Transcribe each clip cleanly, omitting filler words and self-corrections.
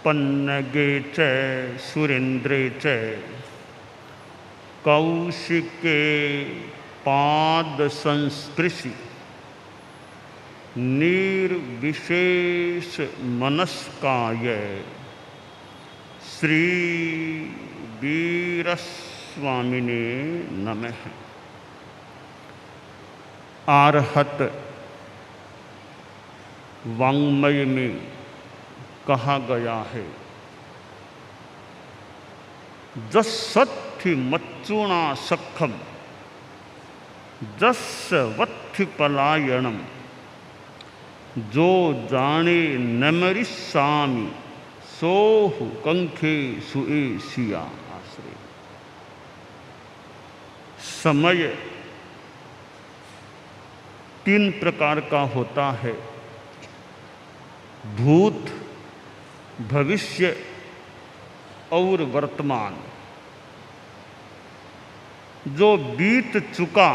पन्नगे च सुरेन्द्रे च कौशिके पाद संस्पृशि निर्विशेष मनस्काय श्री वीरस्वामिने नमः। आर्हत वाङ्मय में कहा गया है, जस्सत्थि मच्चूणा सखम जस्स वत्थि पलायनम जो जाने नमरिस्सामि सोहु कंखे सुए सिया आश्रय। समय तीन प्रकार का होता है, भूत, भविष्य और वर्तमान। जो बीत चुका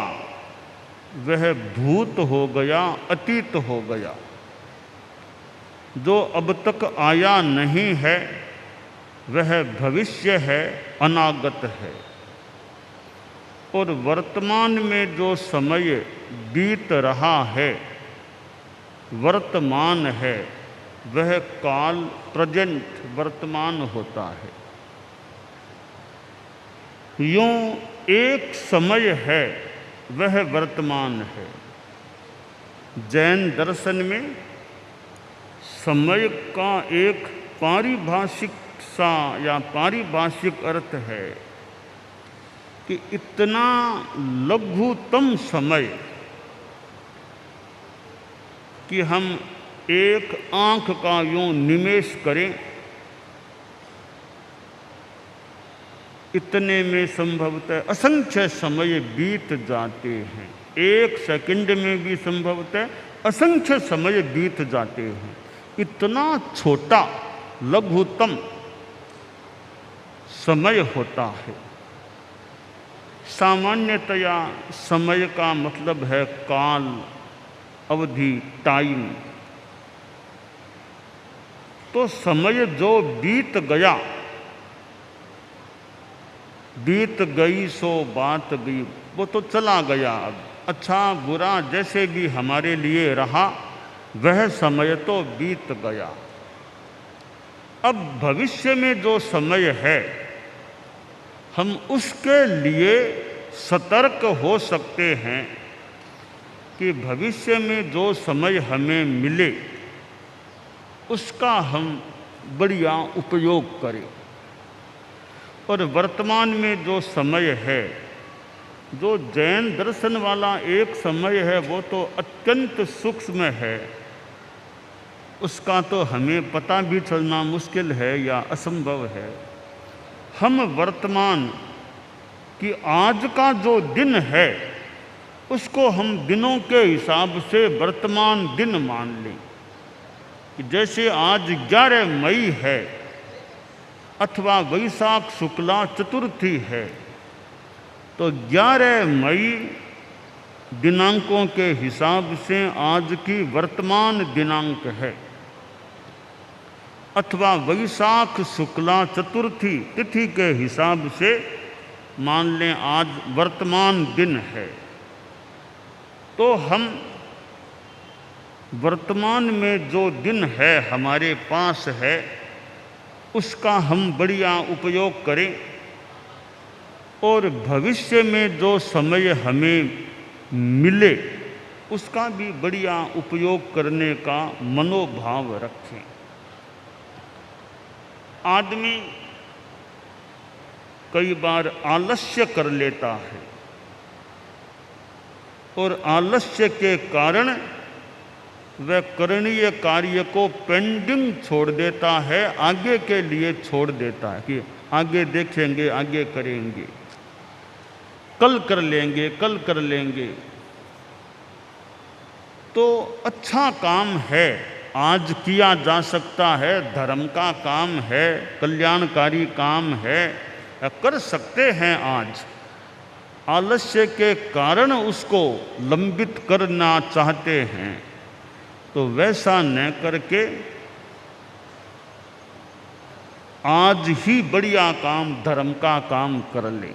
वह भूत हो गया, अतीत हो गया। जो अब तक आया नहीं है वह भविष्य है, अनागत है। और वर्तमान में जो समय बीत रहा है, वर्तमान है, वह काल, प्रेजेंट, वर्तमान होता है। यूं एक समय है वह वर्तमान है। जैन दर्शन में समय का एक पारिभाषिक सा या पारिभाषिक अर्थ है कि इतना लघुतम समय कि हम एक आंख का यूं निमेष करें, इतने में संभवतः असंख्य समय बीत जाते हैं। एक सेकंड में भी संभवतः असंख्य समय बीत जाते हैं। इतना छोटा लघुतम समय होता है। सामान्यतया समय का मतलब है काल, अवधि, टाइम। तो समय जो बीत गया, बीत गई सो बात गई, वो तो चला गया। अब अच्छा बुरा जैसे भी हमारे लिए रहा, वह समय तो बीत गया। अब भविष्य में जो समय है, हम उसके लिए सतर्क हो सकते हैं कि भविष्य में जो समय हमें मिले उसका हम बढ़िया उपयोग करें। और वर्तमान में जो समय है, जो जैन दर्शन वाला एक समय है, वो तो अत्यंत सूक्ष्म है। उसका तो हमें पता भी चलना मुश्किल है या असंभव है। हम वर्तमान कि आज का जो दिन है उसको हम दिनों के हिसाब से वर्तमान दिन मान लें। जैसे आज 11 मई है अथवा वैशाख शुक्ला चतुर्थी है, तो 11 मई दिनांकों के हिसाब से आज की वर्तमान दिनांक है। अथवा वैशाख शुक्ला चतुर्थी तिथि के हिसाब से मान लें आज वर्तमान दिन है। तो हम वर्तमान में जो दिन है हमारे पास है, उसका हम बढ़िया उपयोग करें। और भविष्य में जो समय हमें मिले उसका भी बढ़िया उपयोग करने का मनोभाव रखें। आदमी कई बार आलस्य कर लेता है और आलस्य के कारण वह करणीय कार्य को पेंडिंग छोड़ देता है, आगे के लिए छोड़ देता है कि आगे देखेंगे, आगे करेंगे, कल कर लेंगे, कल कर लेंगे। तो अच्छा काम है, आज किया जा सकता है, धर्म का काम है, कल्याणकारी काम है, कर सकते हैं आज। आलस्य के कारण उसको लंबित करना चाहते हैं, तो वैसा न करके आज ही बढ़िया काम, धर्म का काम कर ले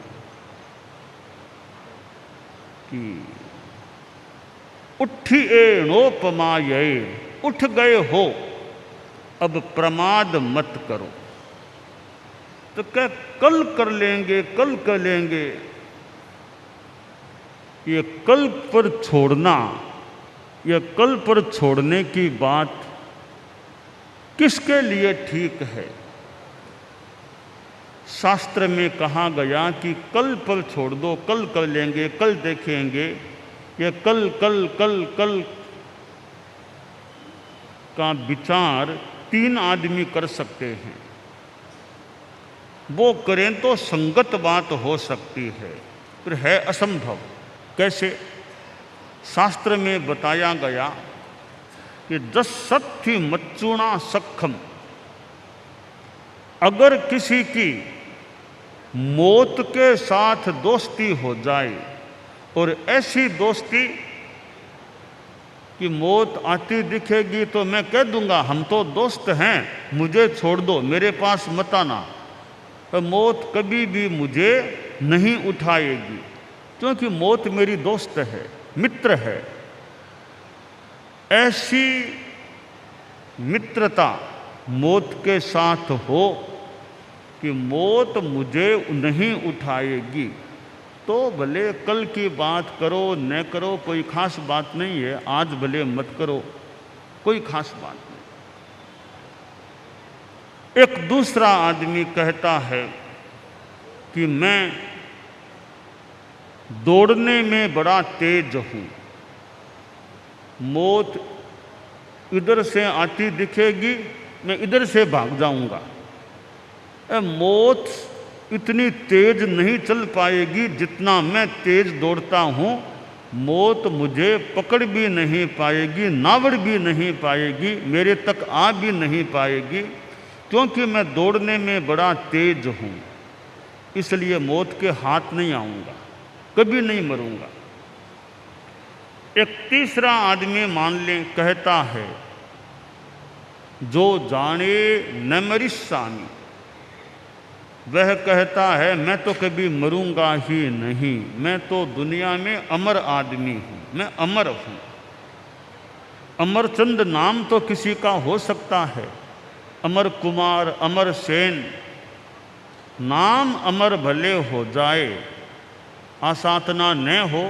कि उठिए नोपमाये, उठ गए हो अब प्रमाद मत करो। तो क्या कल कर लेंगे, कल कर लेंगे, ये कल पर छोड़ना, ये कल पर छोड़ने की बात किसके लिए ठीक है? शास्त्र में कहा गया कि कल पर छोड़ दो, कल कर लेंगे, कल देखेंगे, ये कल कल कल कल का विचार 3 आदमी कर सकते हैं। वो करें तो संगत बात हो सकती है, फिर है असंभव। कैसे? शास्त्र में बताया गया कि जस सत्थि मच्चुणा सखम, अगर किसी की मौत के साथ दोस्ती हो जाए और ऐसी दोस्ती कि मौत आती दिखेगी तो मैं कह दूंगा हम तो दोस्त हैं, मुझे छोड़ दो, मेरे पास मत आना, तो मौत कभी भी मुझे नहीं उठाएगी, क्योंकि मौत मेरी दोस्त है, मित्र है। ऐसी मित्रता मौत के साथ हो कि मौत मुझे नहीं उठाएगी, तो भले कल की बात करो न करो, कोई खास बात नहीं है, आज भले मत करो, कोई खास बात नहीं। एक दूसरा आदमी कहता है कि मैं दौड़ने में बड़ा तेज हूँ, मौत इधर से आती दिखेगी, मैं इधर से भाग जाऊंगा, मौत इतनी तेज नहीं चल पाएगी जितना मैं तेज दौड़ता हूँ, मौत मुझे पकड़ भी नहीं पाएगी, नावड़ भी नहीं पाएगी, मेरे तक आ भी नहीं पाएगी, क्योंकि मैं दौड़ने में बड़ा तेज हूँ, इसलिए मौत के हाथ नहीं आऊँगा, कभी नहीं मरूंगा। एक तीसरा आदमी मान लें कहता है जो जाने न मरिष्यामि, वह कहता है मैं तो कभी मरूंगा ही नहीं, मैं तो दुनिया में अमर आदमी हूँ, मैं अमर हूँ। अमरचंद नाम तो किसी का हो सकता है, अमर कुमार, अमर सेन, नाम अमर भले हो जाए, आसातना न हो।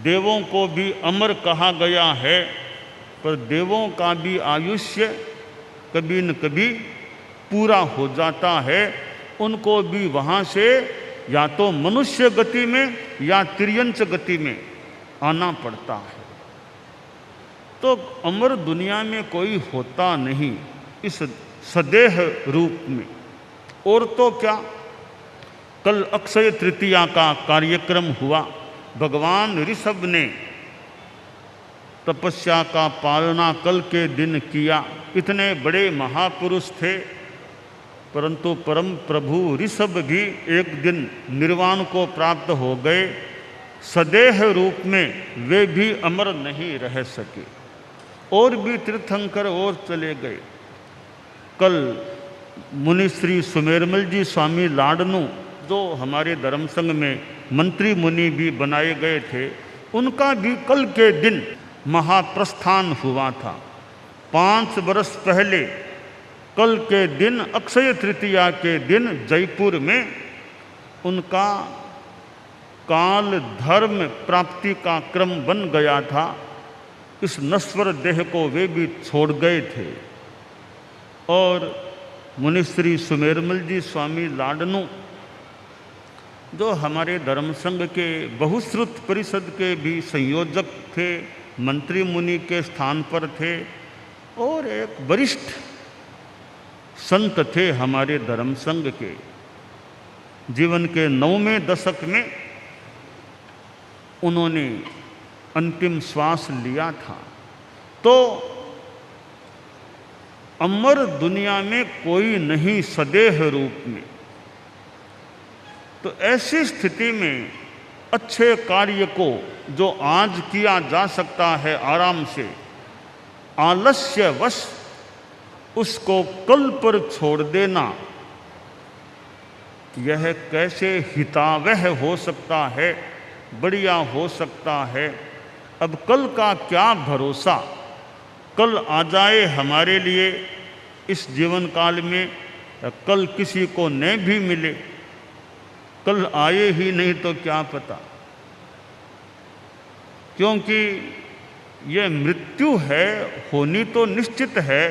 देवों को भी अमर कहा गया है, पर देवों का भी आयुष्य कभी न कभी पूरा हो जाता है, उनको भी वहाँ से या तो मनुष्य गति में या तिर्यंच गति में आना पड़ता है। तो अमर दुनिया में कोई होता नहीं इस सदेह रूप में। और तो क्या, कल अक्षय तृतीया का कार्यक्रम हुआ, भगवान ऋषभ ने तपस्या का पालना कल के दिन किया। इतने बड़े महापुरुष थे, परंतु परम प्रभु ऋषभ भी एक दिन निर्वाण को प्राप्त हो गए। सदेह रूप में वे भी अमर नहीं रह सके, और भी तीर्थंकर और चले गए। कल मुनि श्री सुमेरमल जी स्वामी लाडनू, जो हमारे धर्म संघ में मंत्री मुनि भी बनाए गए थे, उनका भी कल के दिन महाप्रस्थान हुआ था। 5 वर्ष पहले कल के दिन, अक्षय तृतीया के दिन जयपुर में उनका काल धर्म प्राप्ति का क्रम बन गया था। इस नश्वर देह को वे भी छोड़ गए थे। और मुनिश्री सुमेरमल जी स्वामी लाडनू, जो हमारे धर्म संघ के बहुश्रुत परिषद के भी संयोजक थे, मंत्री मुनि के स्थान पर थे, और एक वरिष्ठ संत थे हमारे धर्म संघ के। जीवन के 9वें दशक में उन्होंने अंतिम श्वास लिया था। तो अमर दुनिया में कोई नहीं सदेह रूप में। तो ऐसी स्थिति में अच्छे कार्य को जो आज किया जा सकता है आराम से, आलस्यवश उसको कल पर छोड़ देना, यह कैसे हितावह हो सकता है, बढ़िया हो सकता है। अब कल का क्या भरोसा, कल आ जाए हमारे लिए इस जीवन काल में, कल किसी को न भी मिले, कल आए ही नहीं तो क्या पता। क्योंकि यह मृत्यु है, होनी तो निश्चित है,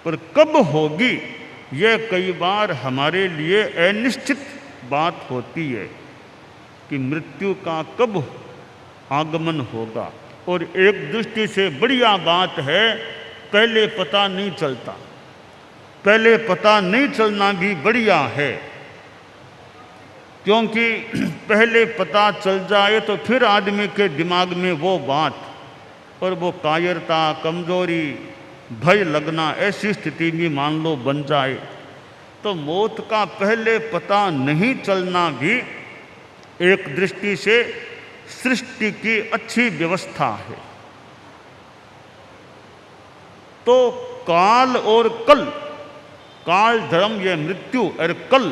पर कब होगी यह कई बार हमारे लिए अनिश्चित बात होती है कि मृत्यु का कब आगमन होगा। और एक दृष्टि से बढ़िया बात है, पहले पता नहीं चलता, पहले पता नहीं चलना भी बढ़िया है। क्योंकि पहले पता चल जाए तो फिर आदमी के दिमाग में वो बात और वो कायरता, कमजोरी, भय लगना, ऐसी स्थिति भी मान लो बन जाए तो मौत का पहले पता नहीं चलना भी एक दृष्टि से सृष्टि की अच्छी व्यवस्था है। तो काल और कल, काल धर्म यह मृत्यु और कल,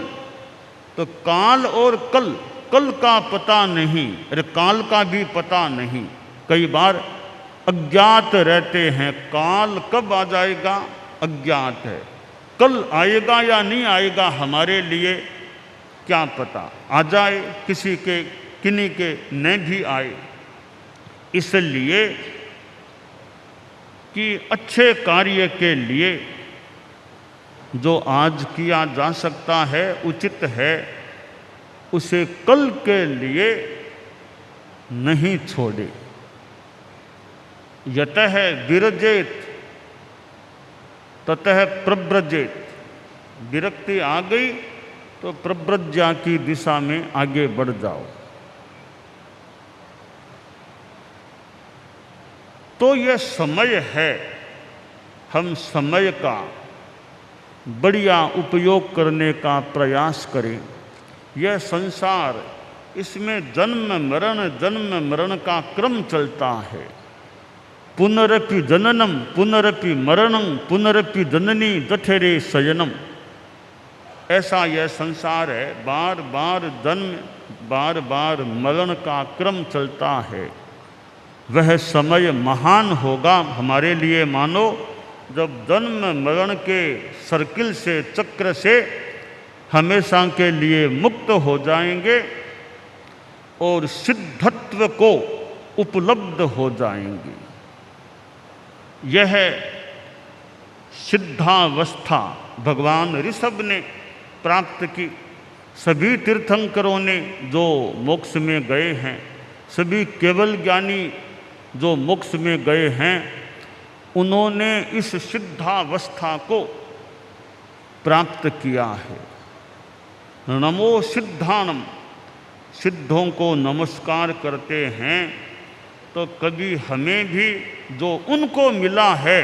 तो काल और कल, कल का पता नहीं और काल का भी पता नहीं। कई बार अज्ञात रहते हैं, काल कब आ जाएगा अज्ञात है, कल आएगा या नहीं आएगा हमारे लिए क्या पता, आ जाए किसी के, किन्हीं के न भी आए। इसलिए कि अच्छे कार्य के लिए जो आज किया जा सकता है, उचित है, उसे कल के लिए नहीं छोड़े। यतः विरजेत ततः प्रव्रजेत, विरक्ति आ गई तो प्रव्रज्या की दिशा में आगे बढ़ जाओ। तो यह समय है, हम समय का बढ़िया उपयोग करने का प्रयास करें। यह संसार, इसमें जन्म मरण का क्रम चलता है। पुनरपि जननम पुनरपि मरणम पुनरपि जननी जठरे शयनम, ऐसा यह संसार है, बार बार जन्म बार बार मरण का क्रम चलता है। वह समय महान होगा हमारे लिए मानो जब जन्म मरण के सर्किल से, चक्र से हमेशा के लिए मुक्त हो जाएंगे और सिद्धत्व को उपलब्ध हो जाएंगे। यह सिद्धावस्था भगवान ऋषभ ने प्राप्त की। सभी तीर्थंकरों ने जो मोक्ष में गए हैं, सभी केवल ज्ञानी जो मोक्ष में गए हैं, उन्होंने इस सिद्धावस्था को प्राप्त किया है। नमो सिद्धानम, सिद्धों को नमस्कार करते हैं तो कभी हमें भी जो उनको मिला है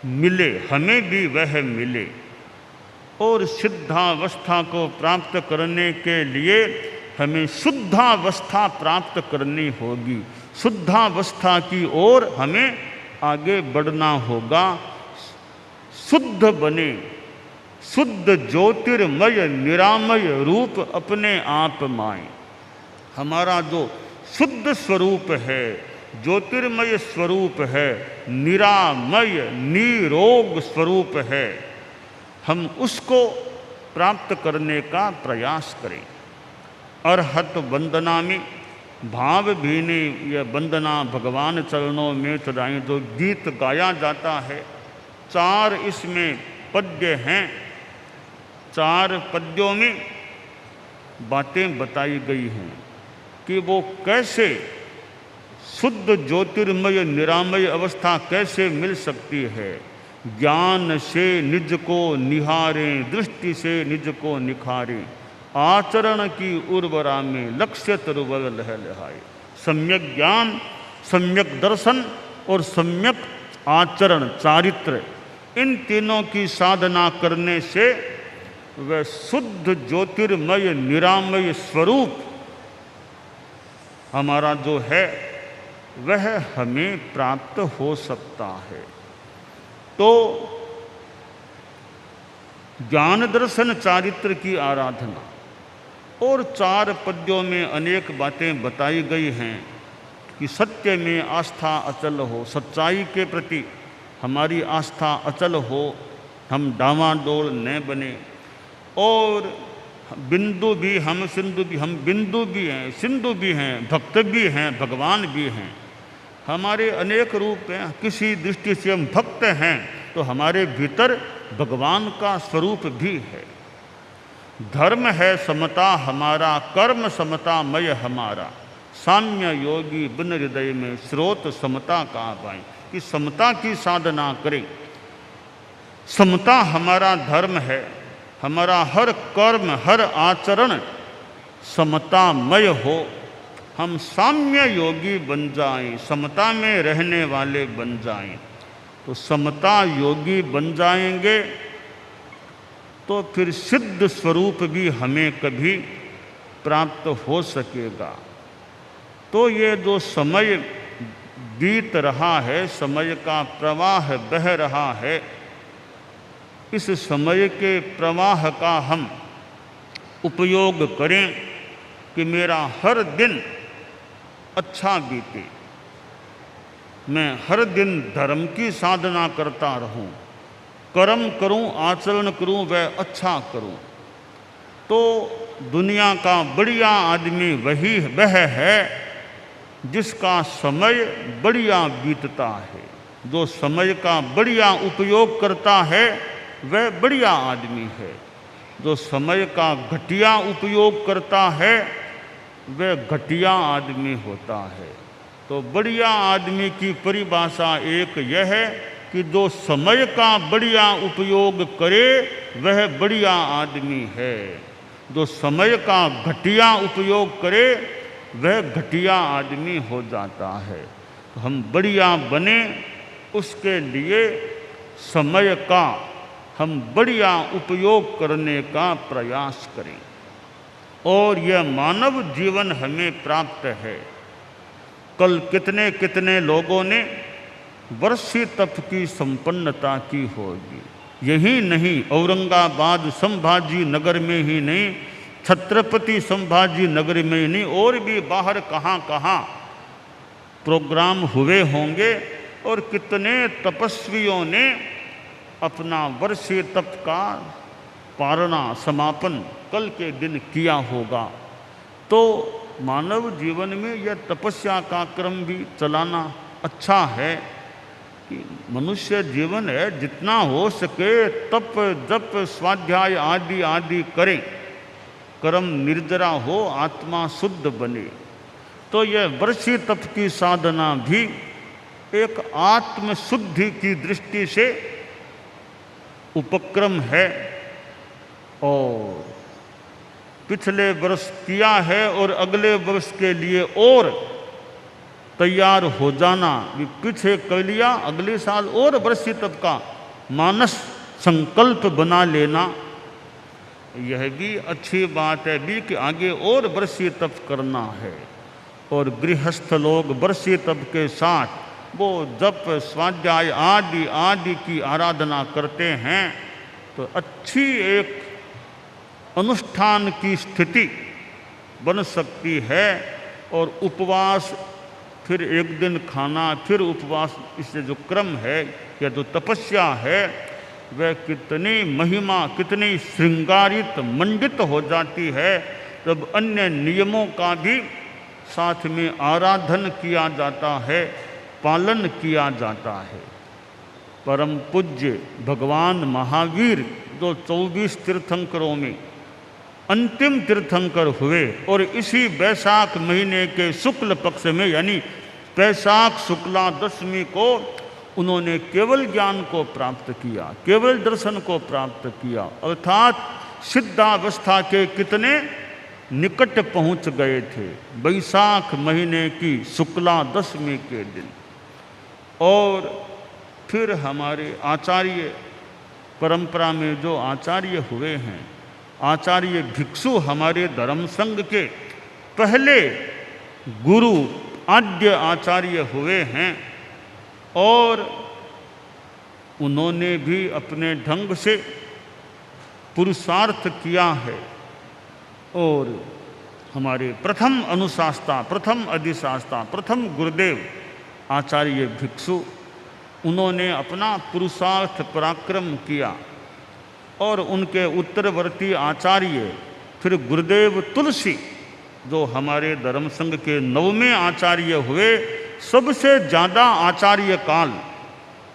मिले, हमें भी वह मिले। और सिद्धावस्था को प्राप्त करने के लिए हमें शुद्धावस्था प्राप्त करनी होगी। शुद्धावस्था की ओर हमें आगे बढ़ना होगा। शुद्ध बने, शुद्ध ज्योतिर्मय निरामय रूप अपने आप माएं। हमारा जो शुद्ध स्वरूप है, ज्योतिर्मय स्वरूप है, निरामय निरोग स्वरूप है, हम उसको प्राप्त करने का प्रयास करें। अरहत वंदना में भाव भीनी यह वंदना भगवान चरणों में चढ़ाएं, जो गीत गाया जाता है। 4 इसमें पद्य हैं, 4 पद्यों में बातें बताई गई हैं कि वो कैसे शुद्ध ज्योतिर्मय निरामय अवस्था कैसे मिल सकती है। ज्ञान से निज को निहारें, दृष्टि से निज को निखारें, आचरण की उर्वरा में लक्ष्य तरुवल लहलहाए। सम्यक ज्ञान, सम्यक दर्शन और सम्यक आचरण, चारित्र, इन तीनों की साधना करने से वह शुद्ध ज्योतिर्मय निरामय स्वरूप हमारा जो है वह हमें प्राप्त हो सकता है। तो ज्ञान दर्शन चारित्र की आराधना। और 4 पद्यों में अनेक बातें बताई गई हैं कि सत्य में आस्था अचल हो, सच्चाई के प्रति हमारी आस्था अचल हो, हम डावाडोल न बने। और बिंदु भी हम सिंधु भी, हम बिंदु भी हैं, सिंधु भी हैं, भक्त भी हैं, भगवान भी हैं। हमारे अनेक रूप हैं। किसी दृष्टि से हम भक्त हैं तो हमारे भीतर भगवान का स्वरूप भी है। धर्म है समता हमारा, कर्म समतामय हमारा, साम्य योगी बिन हृदय में स्रोत समता का पाए। कि समता की साधना करें। समता हमारा धर्म है। हमारा हर कर्म, हर आचरण समतामय हो। हम साम्य योगी बन जाएं, समता में रहने वाले बन जाएं। तो समता योगी बन जाएंगे तो फिर सिद्ध स्वरूप भी हमें कभी प्राप्त हो सकेगा। तो ये जो समय बीत रहा है, समय का प्रवाह बह रहा है, इस समय के प्रवाह का हम उपयोग करें कि मेरा हर दिन अच्छा बीते। मैं हर दिन धर्म की साधना करता रहूं, कर्म करूं, आचरण करूं, वह अच्छा करूं। तो दुनिया का बढ़िया आदमी वह है जिसका समय बढ़िया बीतता है। जो समय का बढ़िया उपयोग करता है वह बढ़िया आदमी है। जो समय का घटिया उपयोग करता है वह घटिया आदमी होता है। तो बढ़िया आदमी की परिभाषा एक यह है कि जो समय का बढ़िया उपयोग करे वह बढ़िया आदमी है। जो समय का घटिया उपयोग करे वह घटिया आदमी हो जाता है। तो हम बढ़िया बने, उसके लिए समय का हम बढ़िया उपयोग करने का प्रयास करें। और यह मानव जीवन हमें प्राप्त है। कल कितने कितने लोगों ने वर्षी तप की संपन्नता की होगी। यही नहीं, औरंगाबाद संभाजी नगर में ही नहीं, छत्रपति संभाजी नगर में ही नहीं, और भी बाहर कहाँ कहाँ प्रोग्राम हुए होंगे। और कितने तपस्वियों ने अपना वर्षीय तप का पारणा समापन कल के दिन किया होगा। तो मानव जीवन में यह तपस्या का क्रम भी चलाना अच्छा है कि मनुष्य जीवन है, जितना हो सके तप जप स्वाध्याय आदि आदि करें, कर्म निर्जरा हो, आत्मा शुद्ध बने। तो यह वर्षीय तप की साधना भी एक आत्मशुद्धि की दृष्टि से उपक्रम है। और पिछले वर्ष किया है और अगले वर्ष के लिए और तैयार हो जाना। पीछे कर लिया, अगले साल और वर्षीय तप का मानस संकल्प बना लेना, यह भी अच्छी बात है भी कि आगे और वर्षीय तप करना है। और गृहस्थ लोग वर्षीय तप के साथ वो जप स्वाध्याय आदि आदि की आराधना करते हैं तो अच्छी एक अनुष्ठान की स्थिति बन सकती है। और उपवास, फिर एक दिन खाना, फिर उपवास, इससे जो क्रम है या जो तपस्या है वह कितनी महिमा, कितनी श्रृंगारित मंडित हो जाती है। तब अन्य नियमों का भी साथ में आराधन किया जाता है, पालन किया जाता है। परम पूज्य भगवान महावीर जो 24 तीर्थंकरों में अंतिम तीर्थंकर हुए और इसी वैशाख महीने के शुक्ल पक्ष में यानी वैशाख शुक्ला दशमी को उन्होंने केवल ज्ञान को प्राप्त किया, केवल दर्शन को प्राप्त किया, अर्थात सिद्धावस्था के कितने निकट पहुंच गए थे वैशाख महीने की शुक्ला दशमी के दिन। और फिर हमारे आचार्य परंपरा में जो आचार्य हुए हैं, आचार्य भिक्षु हमारे धर्म संघ के पहले गुरु आद्य आचार्य हुए हैं। और उन्होंने भी अपने ढंग से पुरुषार्थ किया है। और हमारे प्रथम अनुशास्ता, प्रथम अधिशास्ता, प्रथम गुरुदेव आचार्य भिक्षु, उन्होंने अपना पुरुषार्थ पराक्रम किया। और उनके उत्तरवर्ती आचार्य फिर गुरुदेव तुलसी, जो हमारे धर्म संघ के 9वें आचार्य हुए, सबसे ज़्यादा आचार्य काल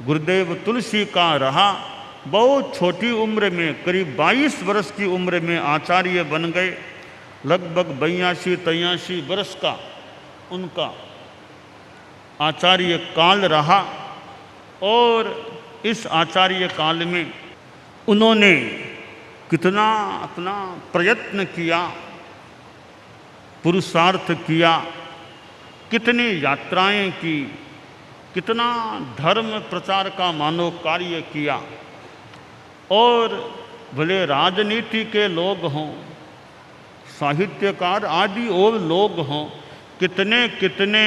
गुरुदेव तुलसी का रहा। बहुत छोटी उम्र में, करीब 22 वर्ष की उम्र में आचार्य बन गए। लगभग 82-83 वर्ष का उनका आचार्य काल रहा। और इस आचार्य काल में उन्होंने कितना अपना प्रयत्न किया, पुरुषार्थ किया, कितनी यात्राएं की, कितना धर्म प्रचार का मानव कार्य किया। और भले राजनीति के लोग हों, साहित्यकार आदि और लोग हों, कितने कितने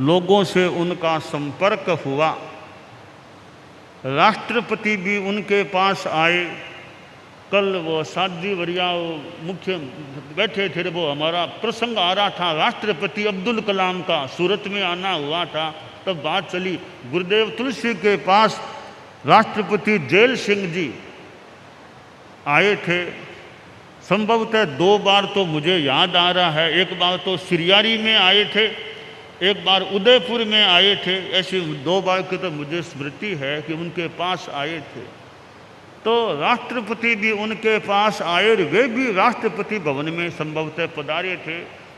लोगों से उनका संपर्क हुआ। राष्ट्रपति भी उनके पास आए। कल वो साध्वी वरिया मुख्य बैठे थे, वो हमारा प्रसंग आ रहा था, राष्ट्रपति अब्दुल कलाम का सूरत में आना हुआ था। तब बात चली, गुरुदेव तुलसी के पास राष्ट्रपति जेल सिंह जी आए थे। संभवतः 2 बार तो मुझे याद आ रहा है। एक बार तो सिरियारी में आए थे, एक बार उदयपुर में आए थे। ऐसी 2 बार की तो मुझे स्मृति है कि उनके पास आए थे। तो राष्ट्रपति भी उनके पास आए और वे भी राष्ट्रपति भवन में संभवतः पधारे थे।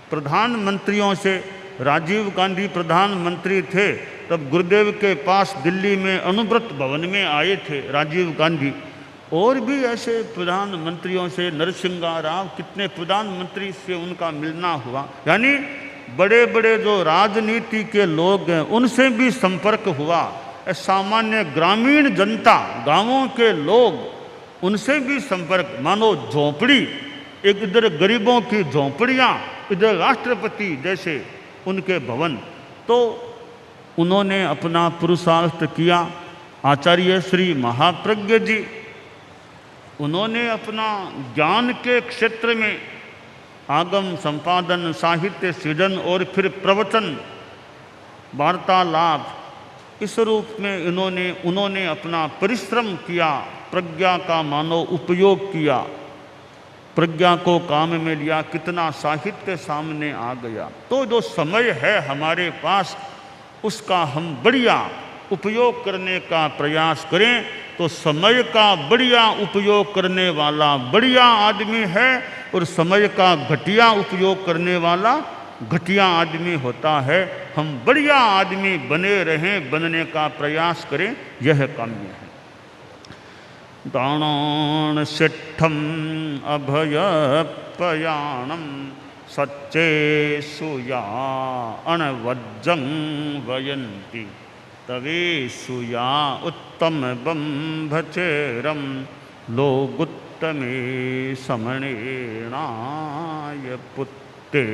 प्रधानमंत्रियों से, राजीव गांधी प्रधानमंत्री थे, तब गुरुदेव के पास दिल्ली में अनुव्रत भवन में आए थे राजीव गांधी। और भी ऐसे प्रधानमंत्रियों से, नरसिंह राव, कितने प्रधानमंत्री से उनका मिलना हुआ। यानी बड़े बड़े जो राजनीति के लोग हैं उनसे भी संपर्क हुआ। सामान्य ग्रामीण जनता, गांवों के लोग, उनसे भी संपर्क। मानो झोंपड़ी, एक इधर गरीबों की झोंपड़ियाँ, इधर राष्ट्रपति जैसे उनके भवन। तो उन्होंने अपना पुरुषार्थ किया। आचार्य श्री महाप्रज्ञ जी, उन्होंने अपना ज्ञान के क्षेत्र में आगम संपादन, साहित्य सृजन और फिर प्रवचन, वार्तालाप, इस रूप में उन्होंने अपना परिश्रम किया। प्रज्ञा का मानो उपयोग किया, प्रज्ञा को काम में लिया। कितना साहित्य सामने आ गया। तो जो समय है हमारे पास, उसका हम बढ़िया उपयोग करने का प्रयास करें। तो समय का बढ़िया उपयोग करने वाला बढ़िया आदमी है, और समय का घटिया उपयोग करने वाला घटिया आदमी होता है। हम बढ़िया आदमी बने रहें, बनने का प्रयास करें, यह काम्य है। दानान सिद्धम अभयपयाणम सच्चे सुया अणवज्जं वयन्ति तवे सुया उत्तम बंभचेरम लोगुत्तमे समणेणाय पुत्ते।